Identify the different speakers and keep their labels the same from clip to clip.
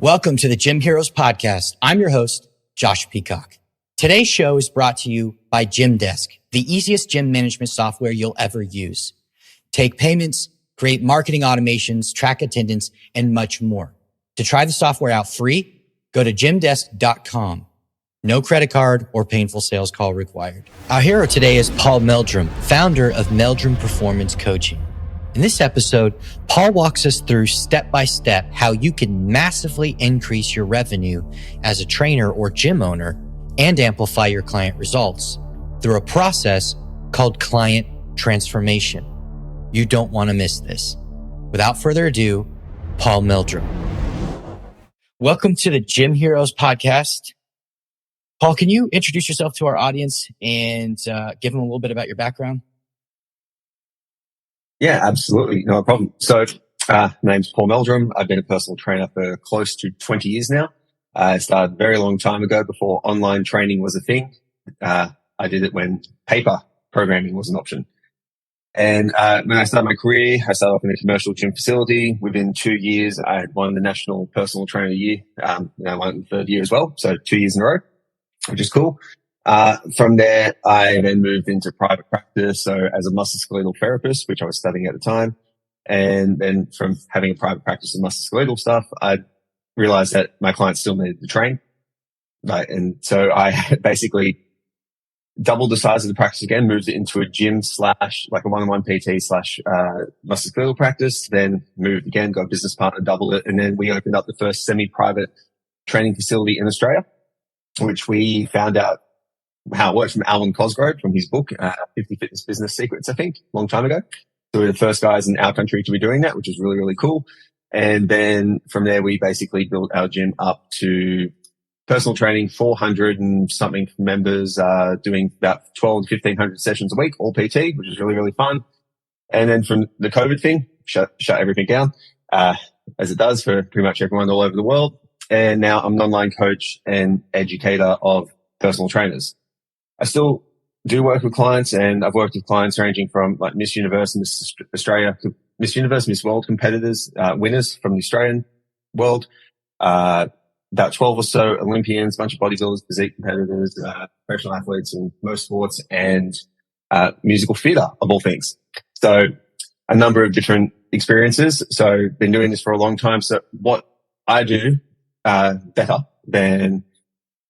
Speaker 1: Welcome to the Gym Heroes Podcast. I'm your host, Josh Peacock. Today's show is brought to you by Gymdesk, the easiest gym management software you'll ever use. Take payments, create marketing automations, track attendance, and much more. To try the software out free, go to gymdesk.com. No credit card or painful sales call required. Our hero today is Paul Meldrum, founder of Meldrum Performance Coaching. In this episode, Paul walks us through step-by-step how you can massively increase your revenue as a trainer or gym owner and amplify your client results through a process called client transformation. You don't want to miss this. Without further ado, Paul Meldrum. Welcome to the Gym Heroes Podcast. Paul, can you introduce yourself to our audience and give them a little bit about your background?
Speaker 2: Yeah, absolutely. No problem. So, my name's Paul Meldrum. I've been a personal trainer for close to 20 years now. I started a very long time ago before online training was a thing. I did it when paper programming was an option. And when I started my career, I started off in a commercial gym facility. Within 2 years, I had won the National Personal Trainer of the Year. I won it in the third year as well. So 2 years in a row, which is cool. From there, I then moved into private practice. So as a musculoskeletal therapist, which I was studying at the time. And then from having a private practice of musculoskeletal stuff, I realized that my clients still needed to train. Right. And so I basically doubled the size of the practice again, moved it into a gym / like a one-on-one PT / musculoskeletal practice, then moved again, got a business partner, doubled it. And then we opened up the first semi-private training facility in Australia, which we found out how it works from Alan Cosgrove from his book, 50 Fitness Business Secrets, I think, a long time ago. So we're the first guys in our country to be doing that, which is really, really cool. And then from there, we basically built our gym up to personal training, 400 and something members, doing about 12 to 1500 sessions a week, all PT, which is really, really fun. And then from the COVID thing, shut everything down, as it does for pretty much everyone all over the world. And now I'm an online coach and educator of personal trainers. I still do work with clients, and I've worked with clients ranging from like Miss Universe and Miss Australia, Miss Universe, Miss World competitors, winners from the Australian world, about 12 or so Olympians, a bunch of bodybuilders, physique competitors, professional athletes in most sports, and musical theatre of all things. So a number of different experiences. So been doing this for a long time. So what I do better than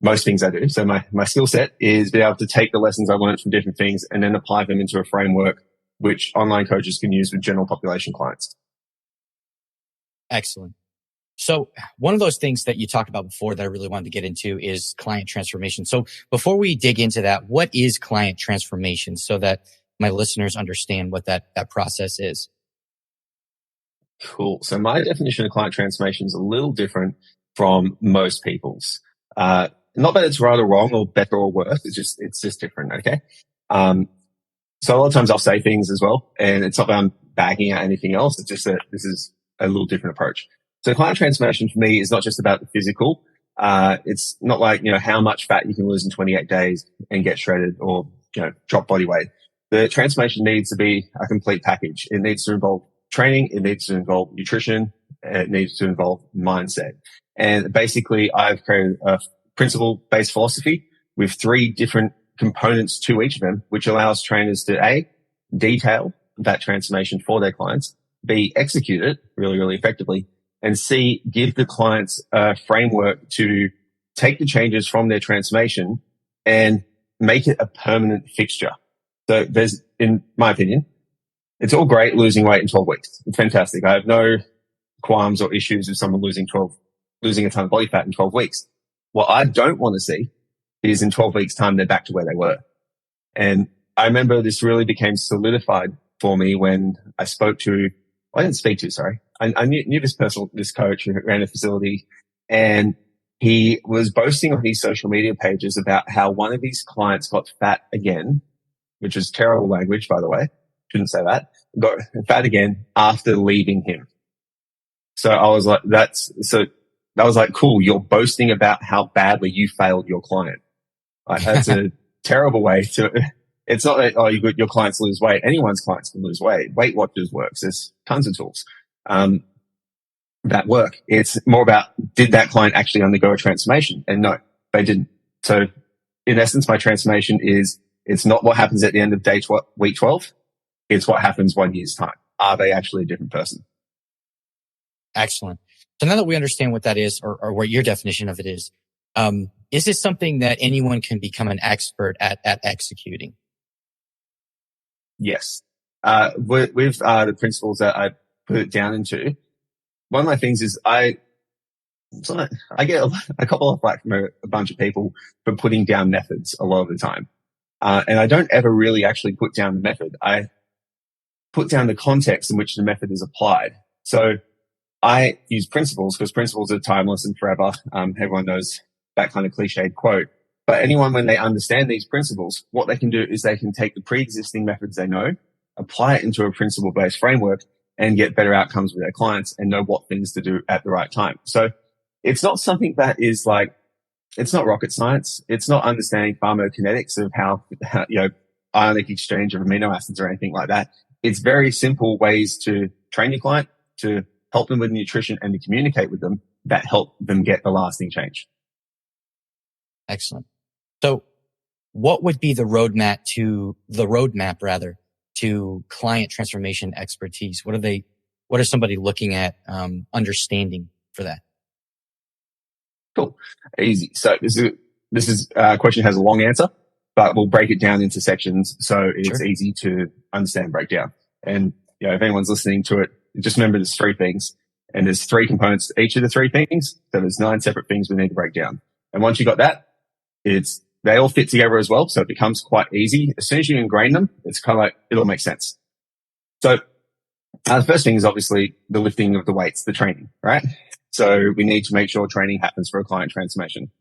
Speaker 2: most things I do. So my skill set is be able to take the lessons I learned from different things and then apply them into a framework which online coaches can use with general population clients.
Speaker 1: Excellent. So one of those things that you talked about before that I really wanted to get into is client transformation. So before we dig into that, what is client transformation so that my listeners understand what that process is?
Speaker 2: Cool. So my definition of client transformation is a little different from most people's. Not that it's right or wrong or better or worse. It's just different. Okay. So a lot of times I'll say things as well, and it's not that I'm bagging out anything else. It's just that this is a little different approach. So client transformation for me is not just about the physical. It's not like, how much fat you can lose in 28 days and get shredded or, drop body weight. The transformation needs to be a complete package. It needs to involve training. It needs to involve nutrition. It needs to involve mindset. And basically I've created a principle-based philosophy with 3 different components to each of them, which allows trainers to A, detail that transformation for their clients, B, execute it really, really effectively, and C, give the clients a framework to take the changes from their transformation and make it a permanent fixture. So there's, in my opinion, it's all great losing weight in 12 weeks. It's fantastic. I have no qualms or issues with someone losing a ton of body fat in 12 weeks. What I don't want to see is in 12 weeks time, they're back to where they were. And I remember this really became solidified for me when I I knew this coach who ran a facility, and he was boasting on his social media pages about how one of his clients got fat again, which is terrible language, by the way. Shouldn't say that. Got fat again after leaving him. So I was like, that's I was like, cool, you're boasting about how badly you failed your client. Like, that's a terrible way to, it's not that, oh, your clients lose weight. Anyone's clients can lose weight. Weight Watchers works. There's tons of tools, that work. It's more about, did that client actually undergo a transformation? And no, they didn't. So in essence, my transformation is, it's not what happens at the end of week 12. It's what happens 1 year's time. Are they actually a different person?
Speaker 1: Excellent. So now that we understand what that is, or what your definition of it is this something that anyone can become an expert at executing?
Speaker 2: Yes. With the principles that I put it down into, one of my things is I get a couple of flack from a bunch of people for putting down methods a lot of the time. And I don't ever really actually put down the method. I put down the context in which the method is applied. So I use principles because principles are timeless and forever. Everyone knows that kind of cliched quote. But anyone, when they understand these principles, what they can do is they can take the pre-existing methods they know, apply it into a principle-based framework, and get better outcomes with their clients and know what things to do at the right time. So it's not something that is like, it's not rocket science. It's not understanding pharmacokinetics of how ionic exchange of amino acids or anything like that. It's very simple ways to train your client, to help them with nutrition, and to communicate with them that help them get the lasting change.
Speaker 1: Excellent. So what would be the roadmap to client transformation expertise? What are somebody looking at, understanding for that?
Speaker 2: Cool. Easy. So this question has a long answer, but we'll break it down into sections so it's easy to understand and break down. And, if anyone's listening to it, just remember there's 3 things and there's 3 components to each of the 3 things. So there's 9 separate things we need to break down. And once you got that, they all fit together as well. So it becomes quite easy. As soon as you ingrain them, it's kind of like, it all makes sense. So the first thing is obviously the lifting of the weights, the training, right? So we need to make sure training happens for a client transformation.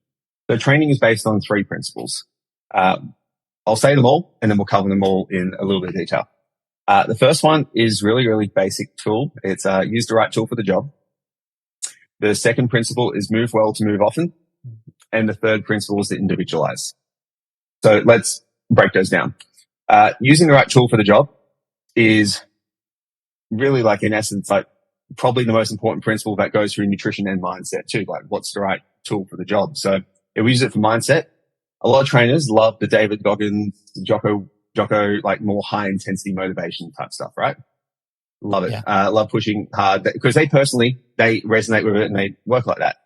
Speaker 2: So training is based on 3 principles. I'll say them all and then we'll cover them all in a little bit of detail. The first one is really, really basic tool. It's use the right tool for the job. The second principle is move well to move often. And the third principle is to individualize. So let's break those down. Using the right tool for the job is really, like, in essence, like probably the most important principle that goes through nutrition and mindset too. Like, what's the right tool for the job? So if we use it for mindset, a lot of trainers love the David Goggins, Jocko, like more high intensity motivation type stuff, right? Love it. Yeah. Love pushing hard because they resonate with it and they work like that.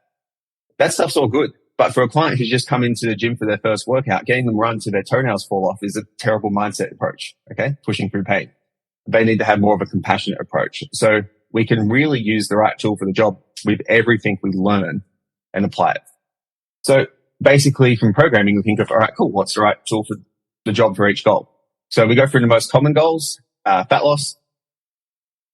Speaker 2: That stuff's all good. But for a client who's just come into the gym for their first workout, getting them run to their toenails fall off is a terrible mindset approach. Okay. Pushing through pain. They need to have more of a compassionate approach. So we can really use the right tool for the job with everything we learn and apply it. So basically from programming, we think of, all right, cool. What's the right tool for the job for each goal? So we go through the most common goals, fat loss.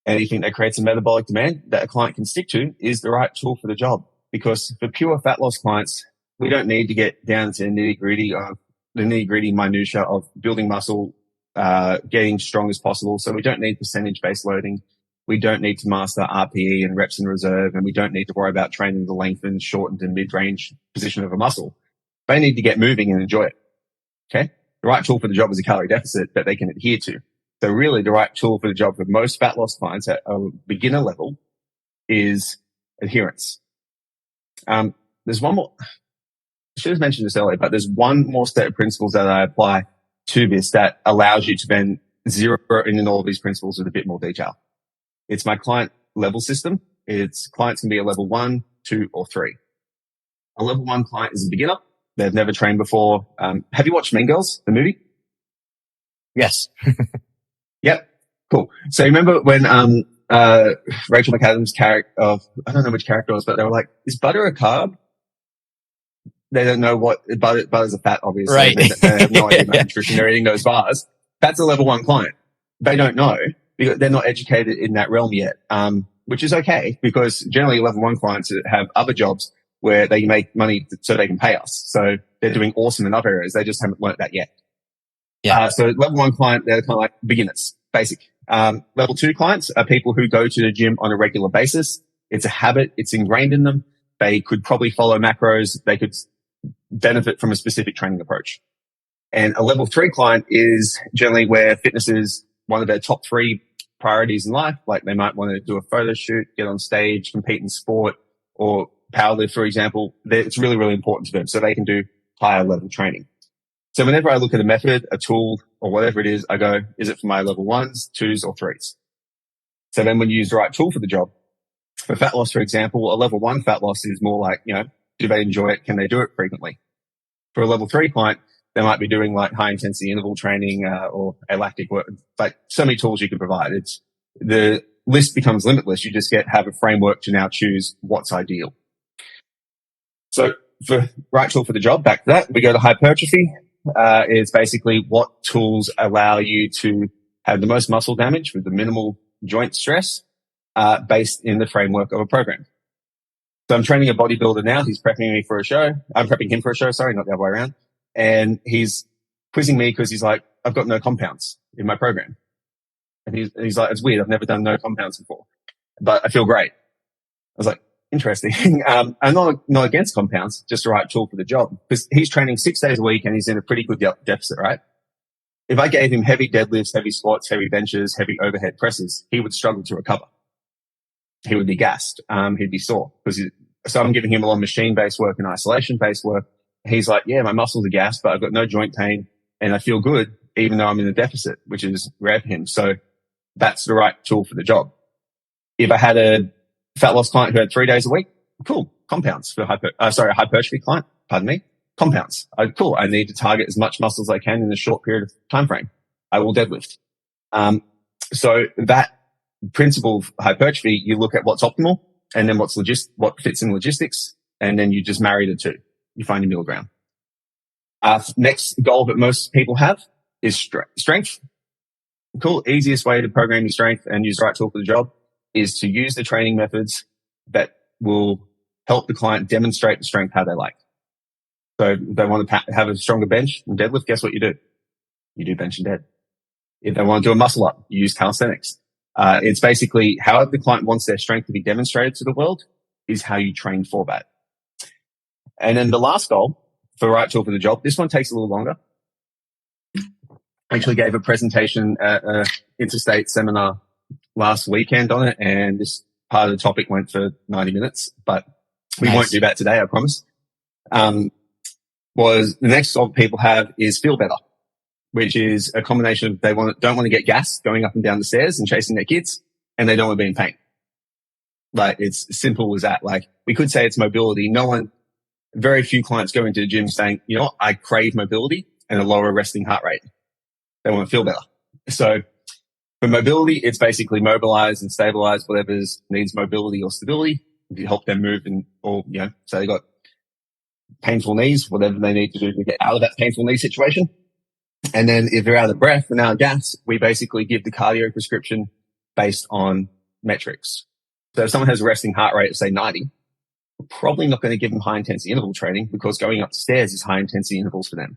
Speaker 2: Anything that creates a metabolic demand that a client can stick to is the right tool for the job. Because for pure fat loss clients, we don't need to get down to the nitty-gritty minutia of building muscle, getting strong as possible. So we don't need percentage-based loading. We don't need to master RPE and reps in reserve, and we don't need to worry about training the lengthened, shortened, and mid-range position of a muscle. They need to get moving and enjoy it. Okay? The right tool for the job is a calorie deficit that they can adhere to. So really, the right tool for the job for most fat loss clients at a beginner level is adherence. There's one more, I should have mentioned this earlier, but there's one more set of principles that I apply to this that allows you to then zero in all of these principles with a bit more detail. It's my client level system. Clients can be a level 1, 2, or 3. A level 1 client is a beginner. They've never trained before. Have you watched Mean Girls, the movie?
Speaker 1: Yes.
Speaker 2: Yep. Cool. So remember when, Rachel McAdams' character I don't know which character it was, but they were like, is butter a carb? They don't know what butter's a fat, obviously.
Speaker 1: Right.
Speaker 2: They have no idea about nutrition. They're eating those bars. That's a level 1 client. They don't know because they're not educated in that realm yet. Which is okay because generally level 1 clients have other jobs where they make money so they can pay us. So they're doing awesome in other areas. They just haven't learned that yet. Yeah. So level 1 client, they're kind of like beginners, basic. Level 2 clients are people who go to the gym on a regular basis. It's a habit. It's ingrained in them. They could probably follow macros. They could benefit from a specific training approach. And a level 3 client is generally where fitness is one of their top 3 priorities in life. Like they might want to do a photo shoot, get on stage, compete in sport, or powerlift, for example. It's really, really important to them. So they can do higher level training. So whenever I look at a method, a tool, or whatever it is, I go, is it for my level 1s, 2s, or 3s? So then when you use the right tool for the job, for fat loss, for example, a level 1 fat loss is more like, do they enjoy it? Can they do it frequently? For a level 3 client, they might be doing like high intensity interval training, or lactic work. Like so many tools you can provide. The list becomes limitless. You just have a framework to now choose what's ideal. So for right tool for the job, back to that, we go to hypertrophy. Is basically what tools allow you to have the most muscle damage with the minimal joint stress, based in the framework of a program. So I'm training a bodybuilder now. He's prepping me for a show. I'm prepping him for a show. Sorry, not the other way around. And he's quizzing me because he's like, I've got no compounds in my program. And he's like, it's weird. I've never done no compounds before, but I feel great. I was like, interesting. I'm not against compounds, just the right tool for the job, because he's training 6 days a week and he's in a pretty good deficit, right? If I gave him heavy deadlifts, heavy squats, heavy benches, heavy overhead presses, he would struggle to recover. He would be gassed. He'd be sore so I'm giving him a lot of machine-based work and isolation-based work. He's like, yeah, my muscles are gassed, but I've got no joint pain and I feel good even though I'm in a deficit, which is rare for him. So that's the right tool for the job. If I had a fat loss client who had 3 days a week, cool, compounds. For a hypertrophy client, compounds. Cool. I need to target as much muscle as I can in a short period of time frame. I will deadlift. So that principle of hypertrophy, you look at what's optimal and then what fits in logistics, and then you just marry the two. You find your middle ground. Next goal that most people have is strength. Cool. Easiest way to program your strength and use the right tool for the job is to use the training methods that will help the client demonstrate the strength how they like. So if they want to have a stronger bench and deadlift, guess what you do? You do bench and dead. If they want to do a muscle up, you use calisthenics. It's basically however the client wants their strength to be demonstrated to the world is how you train for that. And then the last goal for right tool for the job, this one takes a little longer. I actually gave a presentation at an interstate seminar last weekend on it, and this part of the topic went for 90 minutes, but we won't do that today, I promise. Was the next goal people have is feel better, which is a combination of don't want to get gas going up and down the stairs and chasing their kids, and they don't want to be in pain. Like it's simple as that. Like we could say it's mobility. Very few clients go into the gym saying, you know what, I crave mobility and a lower resting heart rate. They want to feel better. So for mobility, it's basically mobilize and stabilize whatever needs mobility or stability. You help them move so they got painful knees, whatever they need to do to get out of that painful knee situation. And then if they're out of breath and out of gas, we basically give the cardio prescription based on metrics. So if someone has a resting heart rate of say 90, we're probably not going to give them high intensity interval training because going up the stairs is high intensity intervals for them.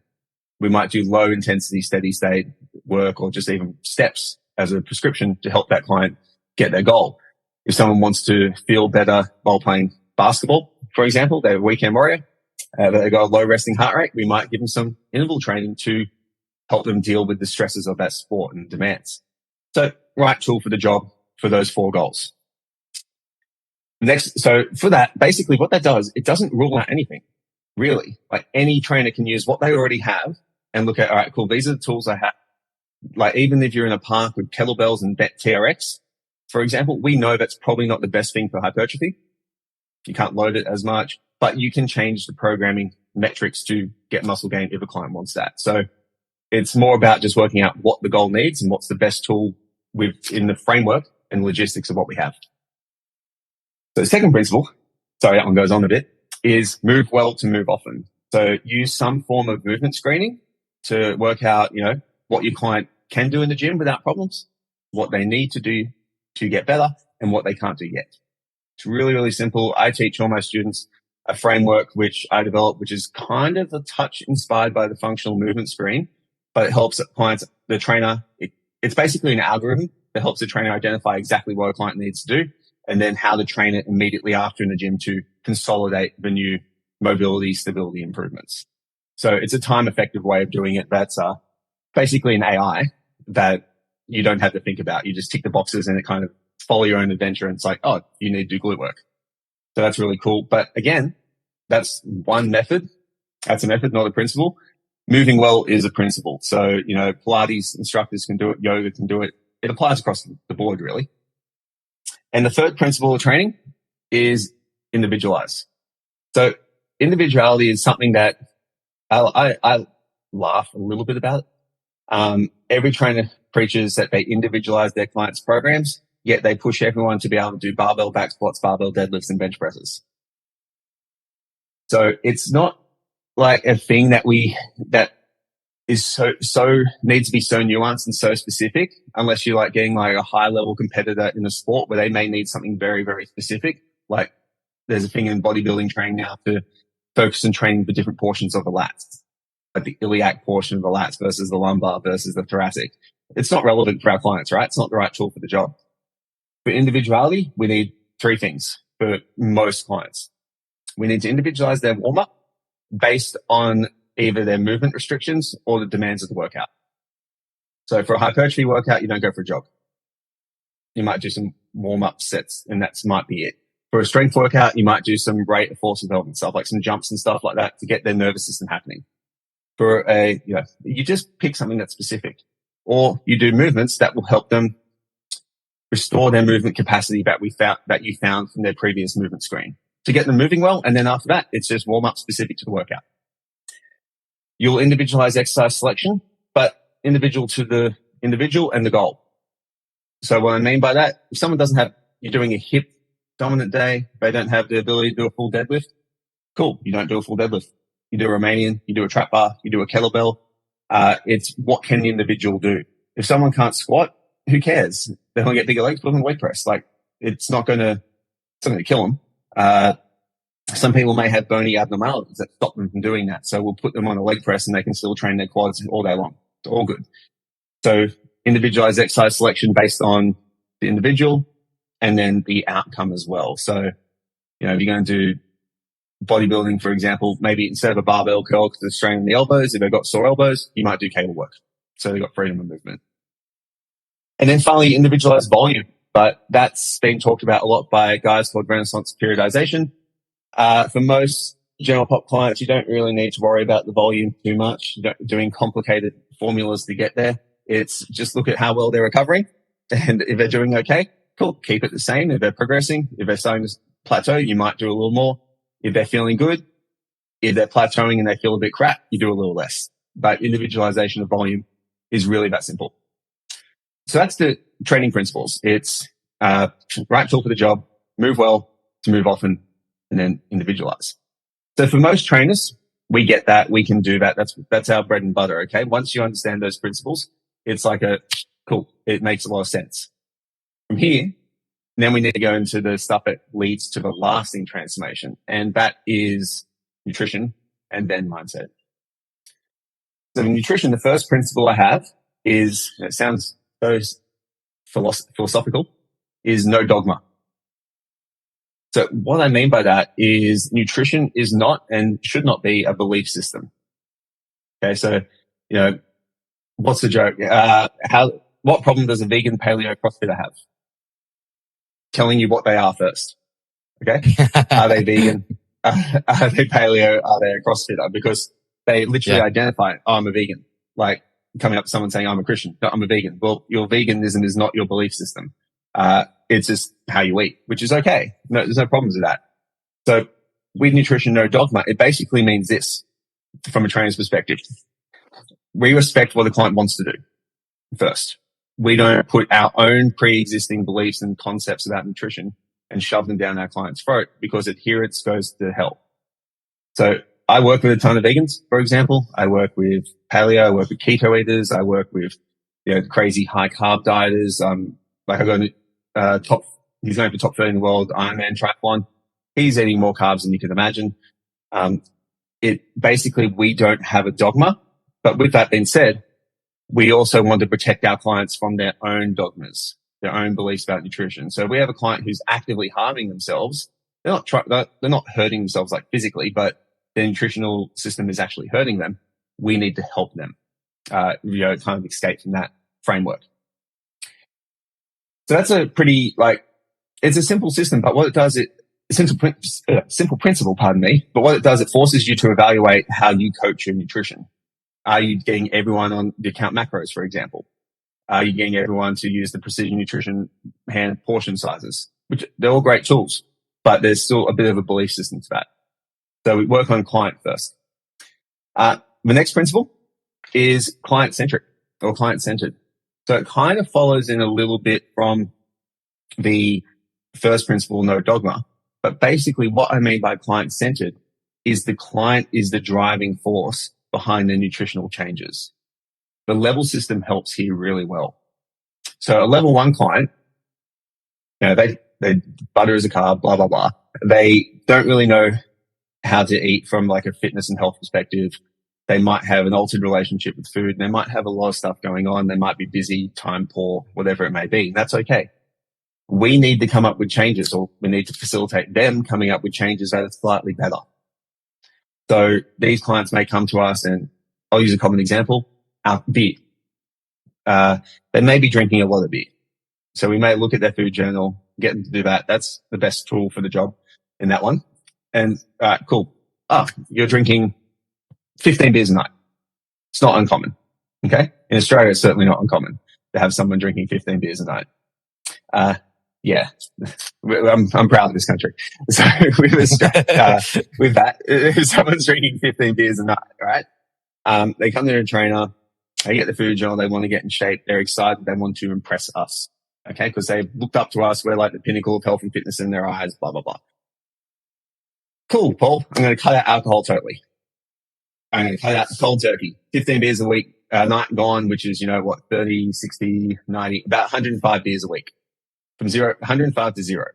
Speaker 2: We might do low intensity, steady state work or just even steps as a prescription to help that client get their goal. If someone wants to feel better while playing basketball, for example, they're a weekend warrior, they got a low resting heart rate, we might give them some interval training to help them deal with the stresses of that sport and demands. So right tool for the job for those 4 goals. So for that, basically what that does, it doesn't rule out anything, really. Like any trainer can use what they already have and look at, all right, cool, these are the tools I have. Like even if you're in a park with kettlebells and TRX, for example, we know that's probably not the best thing for hypertrophy. You can't load it as much, but you can change the programming metrics to get muscle gain if a client wants that. So it's more about just working out what the goal needs and what's the best tool in the framework and logistics of what we have. So the second principle, sorry, that one goes on a bit, is move well to move often. So use some form of movement screening to work out, what your client can do in the gym without problems, what they need to do to get better, and what they can't do yet. It's really, really simple. I teach all my students a framework which I developed, which is kind of a touch inspired by the functional movement screen, but it helps clients, the trainer, it's basically an algorithm that helps the trainer identify exactly what a client needs to do and then how to train it immediately after in the gym to consolidate the new mobility, stability improvements. So it's a time effective way of doing it. That's basically an AI that you don't have to think about. You just tick the boxes and it kind of follow your own adventure. And it's like, oh, you need to do glute work. So that's really cool. But again, that's one method. That's a method, not a principle. Moving well is a principle. So, Pilates instructors can do it. Yoga can do it. It applies across the board, really. And the third principle of training is individualize. So individuality is something that I laugh a little bit about. Every trainer preaches that they individualize their clients' programs, yet they push everyone to be able to do barbell back squats, barbell deadlifts, and bench presses. So it's not like a thing that is so needs to be so nuanced and so specific, unless you're like getting like a high level competitor in a sport where they may need something very, very specific. Like there's a thing in bodybuilding training now to focus on training for different portions of the lats, like the iliac portion of the lats versus the lumbar versus the thoracic. It's not relevant for our clients, right? It's not the right tool for the job. For individuality, we need three things for most clients. We need to individualize their warm up based on either their movement restrictions or the demands of the workout. So for a hypertrophy workout, you don't go for a jog. You might do some warm-up sets, and that might be it. For a strength workout, you might do some rate of force development stuff, like some jumps and stuff like that to get their nervous system happening. For you just pick something that's specific, or you do movements that will help them restore their movement capacity that you found from their previous movement screen to get them moving well. And then after that, it's just warm-up specific to the workout. You'll individualize exercise selection, but individual to the individual and the goal. So what I mean by that, if someone you're doing a hip dominant day, they don't have the ability to do a full deadlift, cool. You don't do a full deadlift. You do a Romanian, you do a trap bar, you do a kettlebell. It's what can the individual do? If someone can't squat, who cares? They're going to get bigger legs, put them in weight press. Like it's not going to kill them. Some people may have bony abnormalities that stop them from doing that. So we'll put them on a leg press and they can still train their quads all day long. It's all good. So individualized exercise selection based on the individual and then the outcome as well. So, if you're going to do bodybuilding, for example, maybe instead of a barbell curl because they're straining the elbows, if they've got sore elbows, you might do cable work. So they've got freedom of movement. And then finally, individualized volume. But that's been talked about a lot by guys called Renaissance periodization. For most general pop clients, you don't really need to worry about the volume too much. You're not doing complicated formulas to get there. It's just look at how well they're recovering. And if they're doing okay, cool, keep it the same. If they're progressing, if they're starting to plateau, you might do a little more. If they're feeling good, if they're plateauing and they feel a bit crap, you do a little less. But individualization of volume is really that simple. So that's the training principles. It's right tool for the job, move well to move often, and then individualize. So for most trainers, we get that. We can do that. That's our bread and butter. Okay. Once you understand those principles, it's like cool. It makes a lot of sense. From here, then we need to go into the stuff that leads to the lasting transformation. And that is nutrition and then mindset. So in nutrition, the first principle I have is, it sounds so philosophical, is no dogma. So what I mean by that is nutrition is not and should not be a belief system. Okay. So, what's the joke? What problem does a vegan paleo CrossFitter have? Telling you what they are first. Okay. Are they vegan? Are they paleo? Are they a CrossFitter? Because they literally identify, oh, I'm a vegan. Like coming up to someone saying, I'm a Christian. No, I'm a vegan. Well, your veganism is not your belief system. It's just how you eat, which is okay. No, there's no problems with that. So with nutrition, no dogma, it basically means this from a trainer's perspective. We respect what the client wants to do first. We don't put our own pre-existing beliefs and concepts about nutrition and shove them down our client's throat because adherence goes to hell. So I work with a ton of vegans, for example. I work with paleo, I work with keto eaters, I work with crazy high carb dieters. I got he's going for top 30 in the world, Ironman triathlon. He's eating more carbs than you can imagine. We don't have a dogma, but with that being said, we also want to protect our clients from their own dogmas, their own beliefs about nutrition. So if we have a client who's actively harming themselves, they're not hurting themselves like physically, but their nutritional system is actually hurting them. We need to help them, kind of escape from that framework. So that's a pretty, it's a simple system, but what it does, simple principle, pardon me, but what it does, it forces you to evaluate how you coach your nutrition. Are you getting everyone on the count macros, for example? Are you getting everyone to use the precision nutrition hand portion sizes, which they're all great tools, but there's still a bit of a belief system to that. So we work on client first. The next principle is client-centric or client-centered. So it kind of follows in a little bit from the first principle, no dogma. But basically what I mean by client-centered is the client is the driving force behind the nutritional changes. The level system helps here really well. So a level 1 client, they butter is a carb, blah, blah, blah. They don't really know how to eat from like a fitness and health perspective. They might have an altered relationship with food. They might have a lot of stuff going on. They might be busy, time poor, whatever it may be. That's okay. We need to come up with changes, or we need to facilitate them coming up with changes that are slightly better. So these clients may come to us, and I'll use a common example, beer. They may be drinking a lot of beer. So we may look at their food journal, get them to do that. That's the best tool for the job in that one. And cool. You're drinking 15 beers a night. It's not uncommon. Okay. In Australia, it's certainly not uncommon to have someone drinking 15 beers a night. Yeah, I'm proud of this country. So with that, if someone's drinking 15 beers a night, right? They come to a trainer, they get the food journal, they want to get in shape, they're excited, they want to impress us. Okay. Because they've looked up to us. We're like the pinnacle of health and fitness in their eyes, blah, blah, blah. Cool, Paul. I'm going to cut out alcohol totally. I'm going to cut out cold turkey. 15 beers a week, night gone, which is, 30, 60, 90, about 105 beers a week. From 105 to 0.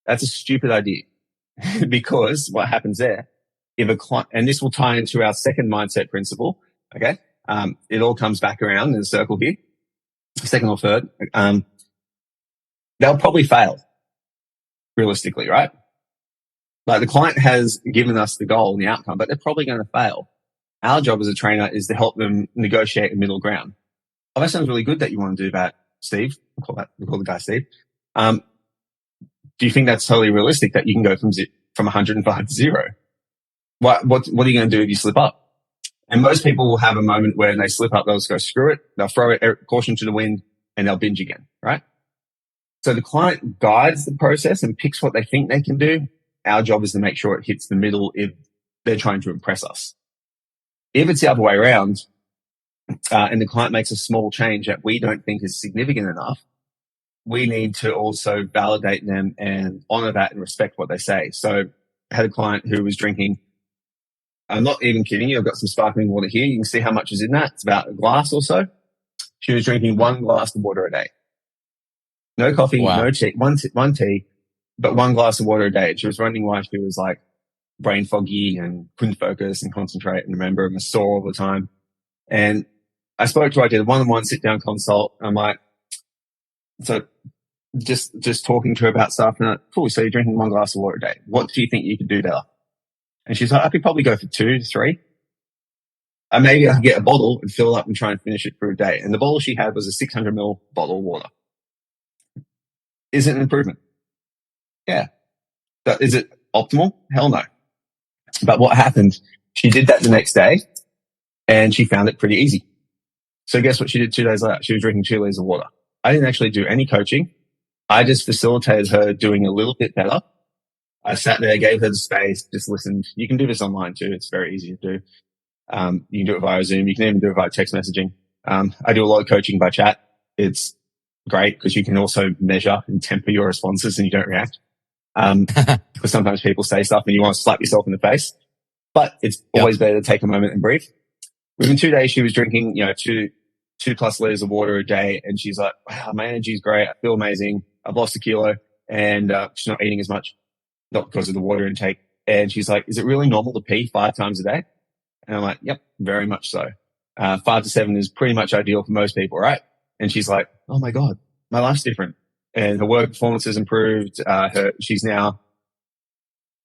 Speaker 2: That's a stupid idea because what happens there, if a client, and this will tie into our second mindset principle. Okay. It all comes back around in a circle here, second or third. They'll probably fail realistically, right? Like the client has given us the goal and the outcome, but they're probably going to fail. Our job as a trainer is to help them negotiate a middle ground. Oh, that sounds really good that you want to do that, Steve. We'll call the guy Steve. Do you think that's totally realistic that you can go from 105 to 0? What are you going to do if you slip up? And most people will have a moment where they slip up, they'll just go, screw it. They'll throw it, caution to the wind, and they'll binge again, right? So the client guides the process and picks what they think they can do. Our job is to make sure it hits the middle if they're trying to impress us. If it's the other way around, and the client makes a small change that we don't think is significant enough, we need to also validate them and honor that and respect what they say. So I had a client who was drinking, I'm not even kidding you, I've got some sparkling water here. You can see how much is in that. It's about a glass or so. She was drinking 1 glass of water a day. No coffee, wow. No tea, one tea, but 1 glass of water a day. She was wondering why she was like brain foggy and couldn't focus and concentrate and remember and was sore all the time. And I spoke to her, I did a one-on-one sit-down consult. I'm like, so just talking to her about stuff. And I'm like, cool, so you're drinking 1 glass of water a day. What do you think you could do better? And she's like, I could probably go for 2 to 3. And maybe I could get a bottle and fill it up and try and finish it for a day. And the bottle she had was a 600 ml bottle of water. Is it an improvement? Yeah. But is it optimal? Hell no. But what happened? She did that the next day and she found it pretty easy. So guess what she did 2 days later? She was drinking 2 liters of water. I didn't actually do any coaching. I just facilitated her doing a little bit better. I sat there, gave her the space, just listened. You can do this online too. It's very easy to do. You can do it via Zoom. You can even do it via text messaging. I do a lot of coaching by chat. It's great because you can also measure and temper your responses and you don't react. Because sometimes people say stuff and you want to slap yourself in the face, but it's always better to take a moment and breathe. Within 2 days, she was drinking, 2+ liters of water a day. And she's like, wow, my energy is great. I feel amazing. I've lost 1 kilo and she's not eating as much, not because of the water intake. And she's like, is it really normal to pee 5 times a day? And I'm like, yep, very much so. 5 to 7 is pretty much ideal for most people, right? And she's like, oh my God, my life's different. And her work performance has improved. She's now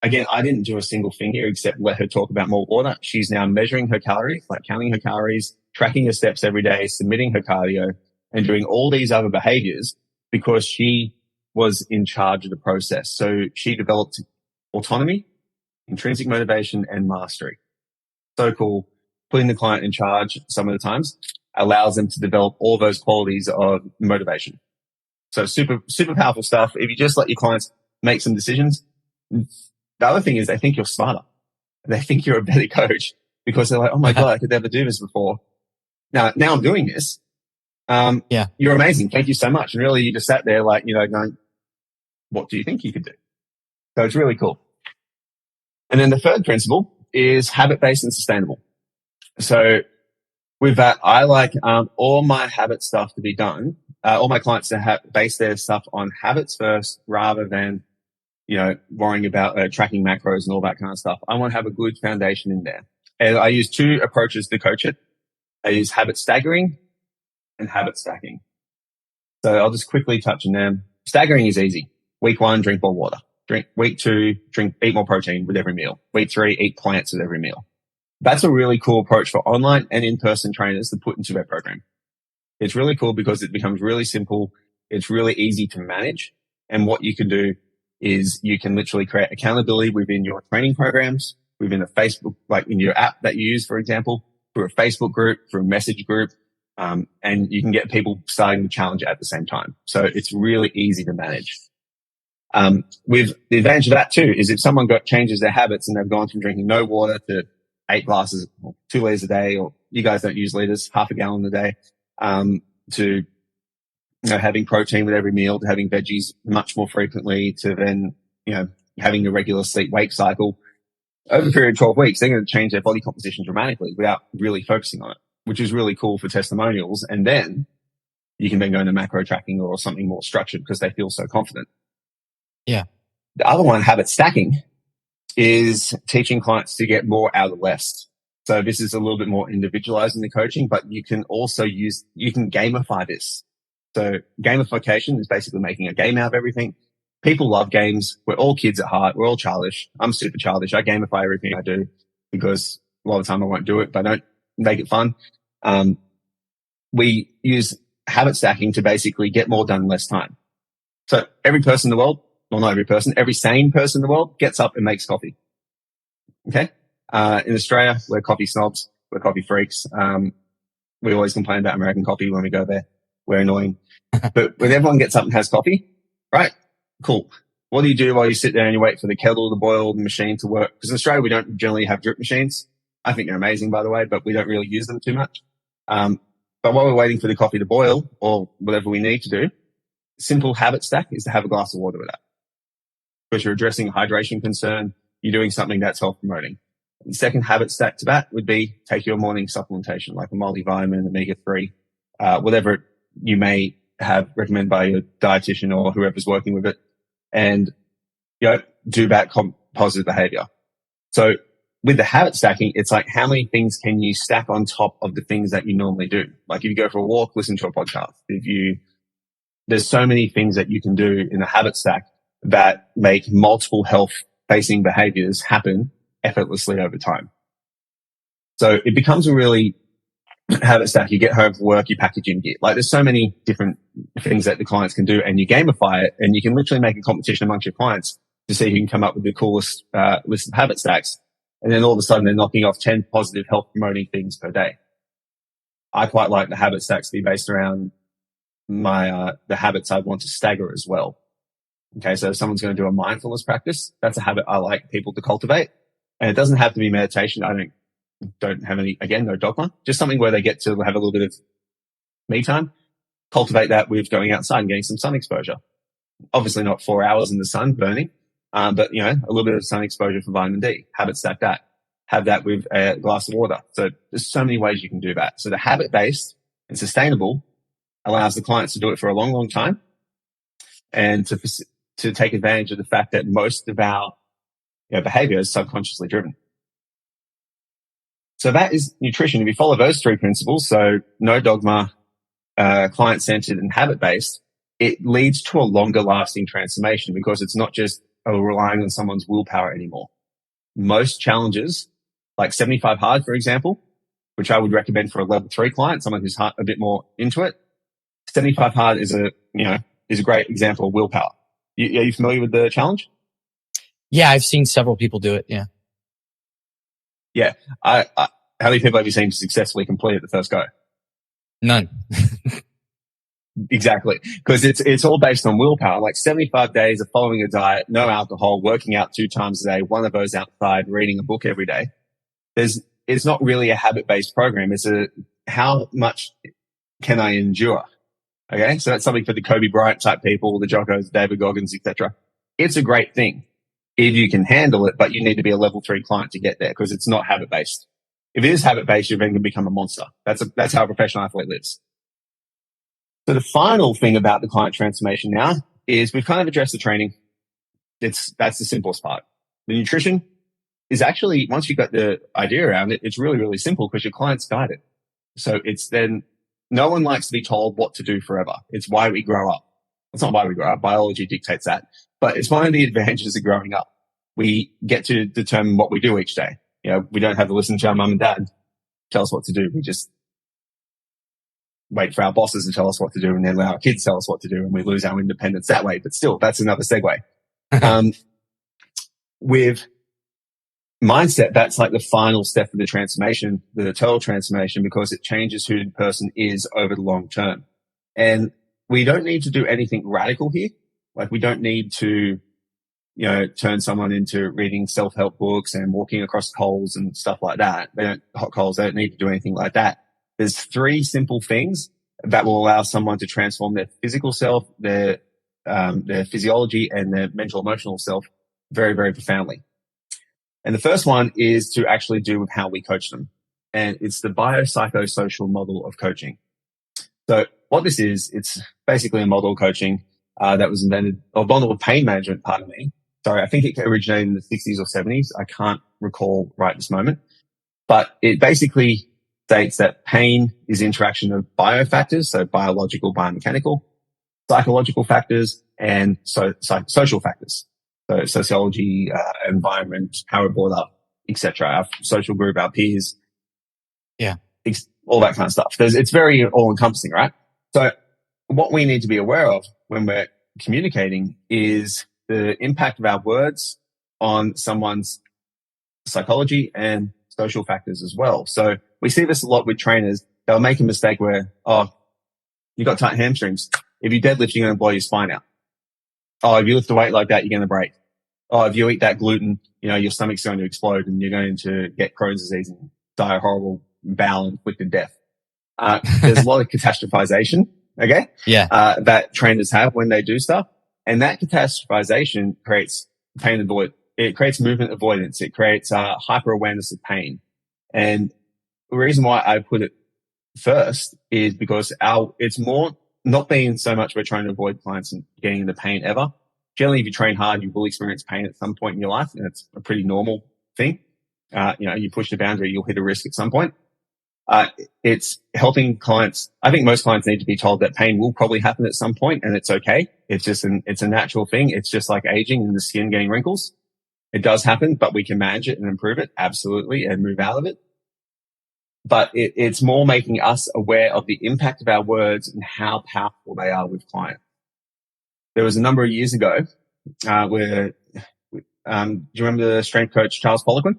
Speaker 2: again, I didn't do a single thing here except let her talk about more water. She's now measuring her calories, like counting her calories, tracking her steps every day, submitting her cardio, and doing all these other behaviors because she was in charge of the process. So she developed autonomy, intrinsic motivation, and mastery. So cool. Putting the client in charge some of the times allows them to develop all those qualities of motivation. So super, super powerful stuff. If you just let your clients make some decisions, the other thing is they think you're smarter. They think you're a better coach because they're like, oh my God, I could never do this before. Now I'm doing this. You're amazing. Thank you so much. And really you just sat there like, going, what do you think you could do? So it's really cool. And then the third principle is habit-based and sustainable. So with that, I like all my habit stuff to be done, all my clients to base their stuff on habits first rather than, worrying about tracking macros and all that kind of stuff. I want to have a good foundation in there. And I use two approaches to coach it. I use habit staggering and habit stacking. So I'll just quickly touch on them. Staggering is easy. Week 1, drink more water. Week 2, eat more protein with every meal. Week 3, eat plants with every meal. That's a really cool approach for online and in-person trainers to put into their program. It's really cool because it becomes really simple. It's really easy to manage. And what you can do is you can literally create accountability within your training programs, within a Facebook, like in your app that you use, for example, through a Facebook group, through a message group. And you can get people starting the challenge at the same time. So it's really easy to manage. With the advantage of that too is if someone changes their habits and they've gone from drinking no water to 8 glasses, or 2 liters a day, or you guys don't use liters, half a gallon a day, to having protein with every meal, to having veggies much more frequently, to then having a regular sleep-wake cycle. Over a period of 12 weeks, they're going to change their body composition dramatically without really focusing on it, which is really cool for testimonials. And then you can then go into macro tracking or something more structured because they feel so confident.
Speaker 1: Yeah.
Speaker 2: The other one, habit stacking, is teaching clients to get more out of less. So this is a little bit more individualized in the coaching, but you can also you can gamify this. So gamification is basically making a game out of everything. People love games. We're all kids at heart. We're all childish. I'm super childish. I gamify everything I do because a lot of the time I won't do it, but I don't make it fun. We use habit stacking to basically get more done in less time. So every person in the world, well, not every person, every sane person in the world gets up and makes coffee. Okay. In Australia, we're coffee snobs. We're coffee freaks. We always complain about American coffee when we go there. We're annoying. But when everyone gets up and has coffee, right? Cool. What do you do while you sit there and you wait for the kettle to boil, the machine to work? Because in Australia, we don't generally have drip machines. I think they're amazing, by the way, but we don't really use them too much. But while we're waiting for the coffee to boil or whatever we need to do, simple habit stack is to have a glass of water with that. Because you're addressing a hydration concern, you're doing something that's health promoting. The second habit stack to that would be take your morning supplementation, like a multivitamin, omega-3, whatever you may have recommended by your dietitian or whoever's working with it, and do that positive behavior. So with the habit stacking, it's like how many things can you stack on top of the things that you normally do? Like if you go for a walk, listen to a podcast. There's so many things that you can do in a habit stack that make multiple health-facing behaviors happen effortlessly over time. So it becomes a really habit stack. You get home from work, you pack your gym gear. Like there's so many different things that the clients can do, and you gamify it, and you can literally make a competition amongst your clients to see who can come up with the coolest list of habit stacks. And then all of a sudden they're knocking off 10 positive health promoting things per day. I quite like the habit stacks to be based around the habits I want to stagger as well. Okay. So if someone's going to do a mindfulness practice, that's a habit I like people to cultivate. And it doesn't have to be meditation. I don't have any, again, no dogma, just something where they get to have a little bit of me time. Cultivate that with going outside and getting some sun exposure. Obviously not 4 hours in the sun burning, but a little bit of sun exposure for vitamin D. Habit stack that. Have that with a glass of water. So there's so many ways you can do that. So the habit based and sustainable allows the clients to do it for a long, long time, and to take advantage of the fact that most of our behavior is subconsciously driven. So that is nutrition. If you follow those 3 principles, so no dogma, client-centered and habit-based, it leads to a longer lasting transformation because it's not just are relying on someone's willpower anymore. Most challenges, like 75 hard, for example, which I would recommend for a level 3 client, someone who's a bit more into it. 75 hard is a great example of willpower. Are you familiar with the challenge?
Speaker 1: Yeah, I've seen several people do it. Yeah.
Speaker 2: Yeah. How many people have you seen successfully complete it the first go?
Speaker 1: None.
Speaker 2: Exactly. Because it's all based on willpower. Like 75 days of following a diet, no alcohol, working out 2 times a day, one of those outside, reading a book every day. It's not really a habit-based program. It's how much can I endure? Okay. So that's something for the Kobe Bryant type people, the Joggos, David Goggins, etc. It's a great thing if you can handle it, but you need to be a level 3 client to get there because it's not habit-based. If it is habit-based, you're then going to become a monster. That's how a professional athlete lives. So the final thing about the client transformation now is we've kind of addressed the training. That's the simplest part. The nutrition is actually, once you've got the idea around it, it's really, really simple because your client's guided. So it's then, no one likes to be told what to do forever. It's why we grow up. It's not why we grow up. Biology dictates that. But it's one of the advantages of growing up. We get to determine what we do each day. We don't have to listen to our mum and dad tell us what to do. We just wait for our bosses to tell us what to do and then let our kids tell us what to do and we lose our independence that way. But still, that's another segue. With mindset, that's like the final step of the transformation, the total transformation, because it changes who the person is over the long term. And we don't need to do anything radical here. Like we don't need to, turn someone into reading self-help books and walking across coals and stuff like that. Hot coals, they don't need to do anything like that. There's 3 simple things that will allow someone to transform their physical self, their physiology and their mental emotional self very, very profoundly. And the first one is to actually do with how we coach them. And it's the biopsychosocial model of coaching. So what this is, it's basically a model of coaching that was invented, or model of pain management, pardon me. Sorry, I think it originated in the 60s or 70s. I can't recall right this moment. But it basically states that pain is interaction of biofactors, so biological, biomechanical, psychological factors, and social factors. So sociology, environment, how we're brought up, etc. Our social group, our peers.
Speaker 1: Yeah.
Speaker 2: All that kind of stuff. It's very all-encompassing, right? So what we need to be aware of when we're communicating is the impact of our words on someone's psychology and social factors as well. So we see this a lot with trainers. They'll make a mistake where, you got tight hamstrings. If you deadlift, you're going to blow your spine out. Oh, if you lift a weight like that, you're going to break. Oh, if you eat that gluten, your stomach's going to explode and you're going to get Crohn's disease and die a horrible bowel inflicted death. There's a lot of catastrophization, okay?
Speaker 1: Yeah.
Speaker 2: That trainers have when they do stuff. And that catastrophization creates pain avoidance. It creates movement avoidance. It creates hyper awareness of pain. And the reason why I put it first is because it's more not being so much we're trying to avoid clients and getting into pain ever. Generally, if you train hard, you will experience pain at some point in your life, and it's a pretty normal thing. You push the boundary, you'll hit a risk at some point. It's helping clients. I think most clients need to be told that pain will probably happen at some point, and it's okay. It's just it's a natural thing. It's just like aging and the skin getting wrinkles. It does happen, but we can manage it and improve it, absolutely, and move out of it. But it's more making us aware of the impact of our words and how powerful they are with clients. There was a number of years ago where, do you remember the strength coach Charles Poliquin?